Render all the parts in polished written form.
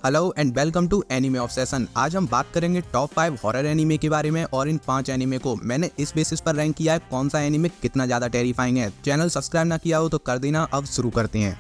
Hello and welcome to anime obsession. आज हम बात करेंगे टॉप 5 हॉरर एनीमे के बारे में और इन 5 एनीमे को मैंने इस बेसिस पर रैंक किया है कौन सा एनीमे कितना ज्यादा टेरिफाइंग है। चैनल सब्सक्राइब ना किया हो तो कर देना। अब शुरू करते हैं।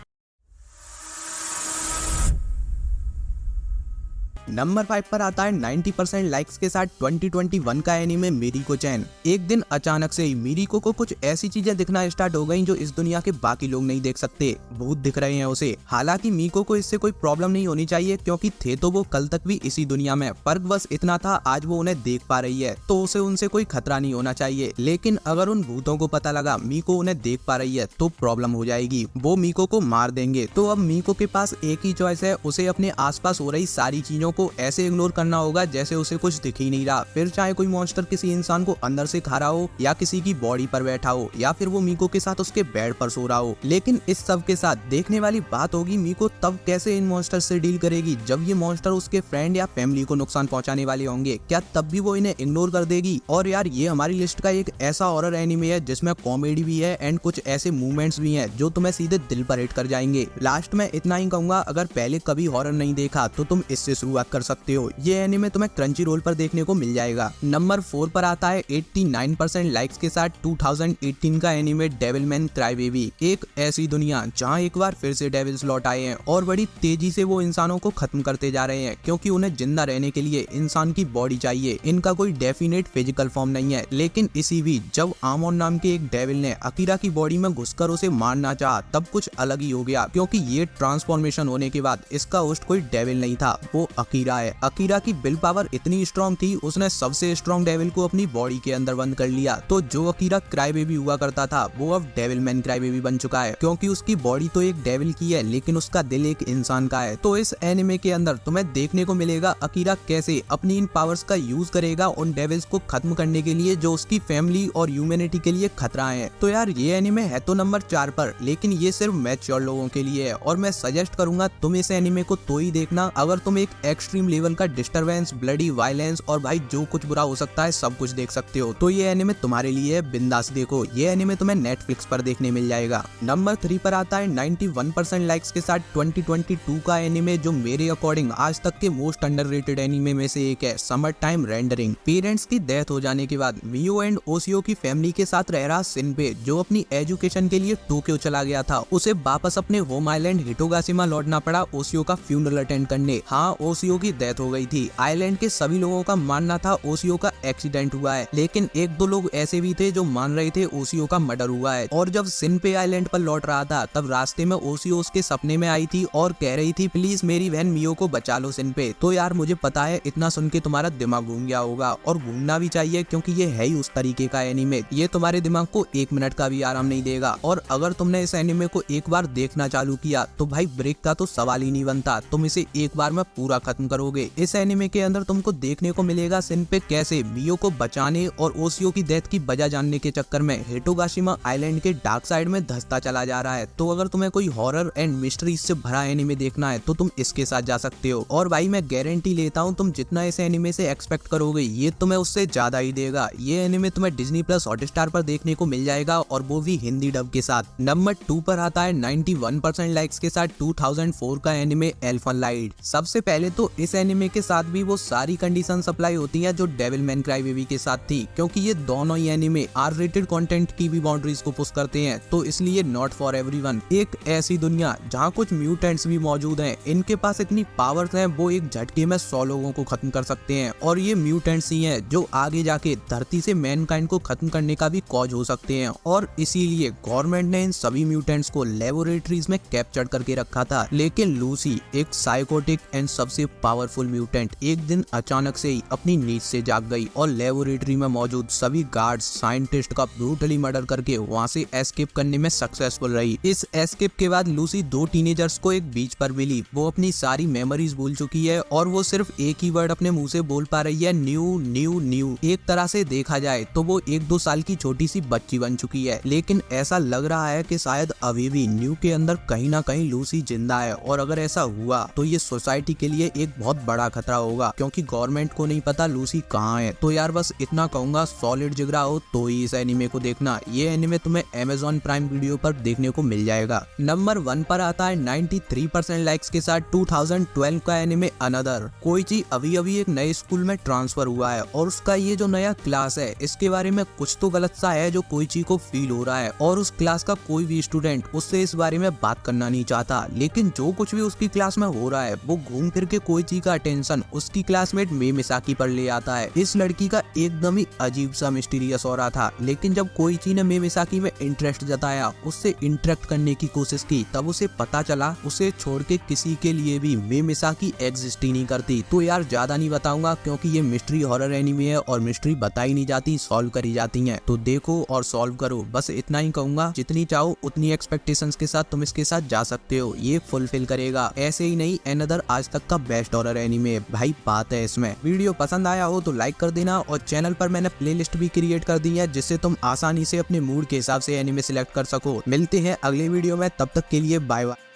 नंबर 5 पर आता है 90% लाइक्स के साथ 2021 का एनीमे मिरीको चैन। एक दिन अचानक से ही मिरीको को कुछ ऐसी चीजें दिखना स्टार्ट हो गई जो इस दुनिया के बाकी लोग नहीं देख सकते। भूत दिख रहे हैं उसे। हालांकि मीको को इससे कोई प्रॉब्लम नहीं होनी चाहिए क्योंकि थे तो वो कल तक भी इसी दुनिया में। फर्क बस इतना था आज वो उन्हें देख पा रही है तो उसे उनसे कोई खतरा नहीं होना चाहिए। लेकिन अगर उन भूतों को पता लगा मीको उन्हें देख पा रही है तो प्रॉब्लम हो जाएगी। वो मीको को मार देंगे। तो अब मीको के पास एक ही चॉइस है, उसे अपने आसपास हो रही सारी चीजों को ऐसे इग्नोर करना होगा जैसे उसे कुछ दिख ही नहीं रहा। फिर चाहे कोई मॉन्स्टर किसी इंसान को अंदर से खा रहा हो या किसी की बॉडी पर बैठा हो या फिर वो मीको के साथ उसके बेड पर सो रहा हो। लेकिन इस सब के साथ देखने वाली बात होगी मीको तब कैसे इन मॉन्स्टर से डील करेगी जब ये मॉन्स्टर उसके फ्रेंड या फैमिली को नुकसान पहुंचाने वाले होंगे। क्या तब भी वो इन्हें इग्नोर कर देगी? और यार ये हमारी लिस्ट का एक ऐसा हॉरर एनीमे है जिसमें कॉमेडी भी है एंड कुछ ऐसे मूवमेंट्स भी हैं जो तुम्हें सीधे दिल पर हिट कर जाएंगे। लास्ट में इतना ही कहूंगा, अगर पहले कभी हॉरर नहीं देखा तो तुम इससे शुरुआत कर सकते हो। ये एनीमे तुम्हें क्रंची रोल पर देखने को मिल जाएगा। नंबर 4 पर आता है 89% लाइक्स के साथ 2018 का एनीमे डेविलमैन क्राईबेबी। एक ऐसी दुनिया जहां एक बार फिर से डेविल्स लौट आए हैं और बड़ी तेजी से वो इंसानों को खत्म करते जा रहे हैं क्योंकि उन्हें जिंदा रहने के लिए इंसान की बॉडी चाहिए। इनका कोई डेफिनेट फिजिकल फॉर्म नहीं है। लेकिन इसी बीच जब आमोन नाम के एक डेविल ने अकीरा की बॉडी में घुसकर उसे मारना चाहा तब कुछ अलग ही हो गया क्योंकि ये ट्रांसफॉर्मेशन होने के बाद इसका होस्ट कोई डेविल नहीं था, वो अकीरा है। अकीरा की विल पावर इतनी स्ट्रॉन्ग थी उसने सबसे स्ट्रॉन्ग डेविल को अपनी बॉडी के अंदर बंद कर लिया। तो जो अकीरा क्राईबेबी हुआ करता था वो अब डेविलमैन क्राईबेबी बन चुका है क्योंकि उसकी बॉडी तो एक डेविल की है लेकिन उसका दिल एक इंसान का है। तो इस एनिमे के अंदर तुम्हें देखने को मिलेगा अकीरा कैसे अपनी इन पावर्स का यूज करेगा उन डेविल्स को खत्म करने के लिए जो उसकी फैमिली और ह्यूमैनिटी के लिए खतरा है। तो यार ये एनिमे है तो नंबर 4 पर, लेकिन ये सिर्फ मैच्योर लोगों के लिए है और मैं सजेस्ट करूंगा तुम इस एनिमे को तो ही देखना अगर तुम एक एक्सट्रीम लेवल का डिस्टरबेंस, ब्लडी वायलेंस और भाई जो कुछ बुरा हो सकता है सब कुछ देख सकते हो। तो ये एनिमे तुम्हारे लिए है, बिंदास देखो। ये एनिमे तुम्हें नेटफ्लिक्स पर देखने मिल जाएगा। नंबर 3 पर आता है 91% लाइक्स के साथ 2022 का एनिमे जो मेरे अकॉर्डिंग आज तक के मोस्ट अंडररेटेड एनिमे में से एक है, समर टाइम रेंडरिंग। पेरेंट्स की डेथ हो जाने के बाद मियो एंड ओसियो की फैमिली के साथ रह रहा सिनबे जो अपनी एजुकेशन के लिए टोक्यो चला गया था, उसे वापस अपने होम आइलैंड हिटोगाशिमा लौटना पड़ा ओसियो का फ्यूनरल अटेंड करने। हाँ, ओसियो की डेथ हो गई थी। आइलैंड के सभी लोगों का मानना था ओसियो का एक्सीडेंट हुआ है, लेकिन एक दो लोग ऐसे भी थे जो मान रहे थे ओसियो का मर्डर हुआ है। और जब सिनपे आइलैंड पर लौट रहा था तब रास्ते में ओसियो उसके सपने में आई थी और कह रही थी प्लीज मेरी बहन मियो को बचा लो सिनपे। तो यार मुझे पता है इतना सुन के तुम्हारा दिमाग घूम गया होगा और घूमना भी चाहिए क्योंकि ये है ही उस तरीके का एनीमे। ये तुम्हारे दिमाग को 1 मिनट का भी आराम नहीं देगा और अगर तुमने इस एनीमे को एक बार देखना चालू किया तो भाई ब्रेक का तो सवाल ही नहीं बनता, तुम इसे एक बार में पूरा खत्म करोगे। इस एनीमे के अंदर तुमको देखने को मिलेगा सिनपे कैसे मियो को बचाने और ओसियो की डेथ की वजह जानने के चक्कर में हिटोगाशिमा आइलैंड के डार्क साइड में धंसता चला जा रहा है। तो अगर तुम्हें कोई हॉरर एंड मिस्ट्री से भरा एनीमे देखना है तो तुम इसके साथ जा सकते हो। और भाई मैं गारंटी लेता हूँ तुम जितना इस एनीमे से एक्सपेक्ट करोगे ये तुम्हें उससे ज्यादा ही देगा। ये एनीमे तुम्हें डिज्नी प्लस हॉटस्टार पर देखने को मिल जाएगा और वो भी हिंदी डब के साथ। नंबर 2 पर आता है 91% लाइक्स के साथ 2004 का एनीमे एल्फन लाइट। सबसे पहले तो इस एनीमे के साथ भी वो सारी कंडीशन सप्लाई होती है जो डेविलमैन क्राईबेबी के साथ थी क्योंकि ये दोनों ही एनीमे आर रेटेड कंटेंट की भी बाउंड्रीज को पुश करते हैं, तो इसलिए नॉट फॉर एवरीवन। एक ऐसी दुनिया जहाँ कुछ म्यूटेंट्स भी मौजूद हैं, इनके पास इतनी पावर्स हैं वो एक झटके में 100 लोगों को खत्म कर सकते हैं और ये म्यूटेंट्स ही हैं जो आगे जाके धरती से मैनकाइंड को खत्म करने का भी कॉज हो सकते हैं। और इसीलिए गवर्नमेंट ने इन सभी म्यूटेंट्स को लेबोरेटरीज में कैप्चर करके रखा था। लेकिन लूसी एक साइकोटिक एंड सबसे पावरफुल म्यूटेंट एक दिन अचानक से ही अपनी नींद से जाग गई और लेबोरेटरी में मौजूद सभी गार्ड्स साइंटिस्ट का ब्रूटली मर्डर करके वहां से एस्केप करने में सक्सेसफुल रही। इस एस्केप के बाद लूसी 2 टीनेजर्स को एक बीच पर मिली। वो अपनी सारी मेमोरीज भूल चुकी है और वो सिर्फ एक ही वर्ड अपने मुंह से बोल पा रही है, न्यू न्यू न्यू। एक तरह से देखा जाए तो वो 1-2 साल की छोटी सी बच्ची बन चुकी है, लेकिन ऐसा लग रहा है कि शायद अभी भी न्यू के अंदर कहीं ना कहीं लूसी जिंदा है और अगर ऐसा हुआ तो ये सोसाइटी के लिए एक एक बहुत बड़ा खतरा होगा, क्योंकि गवर्नमेंट को नहीं पता लूसी कहाँ है। तो यार बस इतना कहूंगा, सॉलिड जिगरा हो तो ही इस एनिमे को देखना। ये एनिमे तुम्हें Amazon प्राइम वीडियो पर देखने को मिल जाएगा। नंबर 1 पर आता है 93% लाइक्स के साथ 2012 का एनिमे अनदर। कोइची अभी अभी एक नए स्कूल में ट्रांसफर हुआ है और उसका ये जो नया क्लास है इसके बारे में कुछ तो गलत सा है जो कोइची को फील हो रहा है, और उस क्लास का कोई भी स्टूडेंट उससे इस बारे में बात करना नहीं चाहता। लेकिन जो कुछ भी उसकी क्लास में हो रहा है वो घूम फिर के कोइची का अटेंशन उसकी क्लासमेट मे मिसाकी पर ले आता है। इस लड़की का एकदम ही अजीब सा मिस्टीरियस हो रहा था, लेकिन जब कोइची ने मे मिसाकी में इंटरेस्ट जताया, उससे इंटरेक्ट करने की कोशिश की, तब उसे पता चला उसे छोड़ के किसी के लिए भी मे मिसाकी एग्जिस्ट ही नहीं करती। तो यार ज्यादा नहीं बताऊंगा, क्योंकि ये मिस्ट्री हॉरर एनिमे है और मिस्ट्री बताई नहीं जाती, सॉल्व करी जाती है। तो देखो और सॉल्व करो, बस इतना ही कहूंगा। जितनी चाहो उतनी एक्सपेक्टेशंस के साथ तुम इसके साथ जा सकते हो, ये फुलफिल करेगा। ऐसे ही नहीं, अनदर आज तक का बेस्ट हॉरर एनिमे भाई, बात है इसमें। वीडियो पसंद आया हो तो लाइक कर देना, और चैनल पर मैंने प्लेलिस्ट भी क्रिएट कर दी है जिससे तुम आसानी से अपने मूड के हिसाब से एनिमे सिलेक्ट कर सको। मिलते हैं अगले वीडियो में, तब तक के लिए बाय बाय।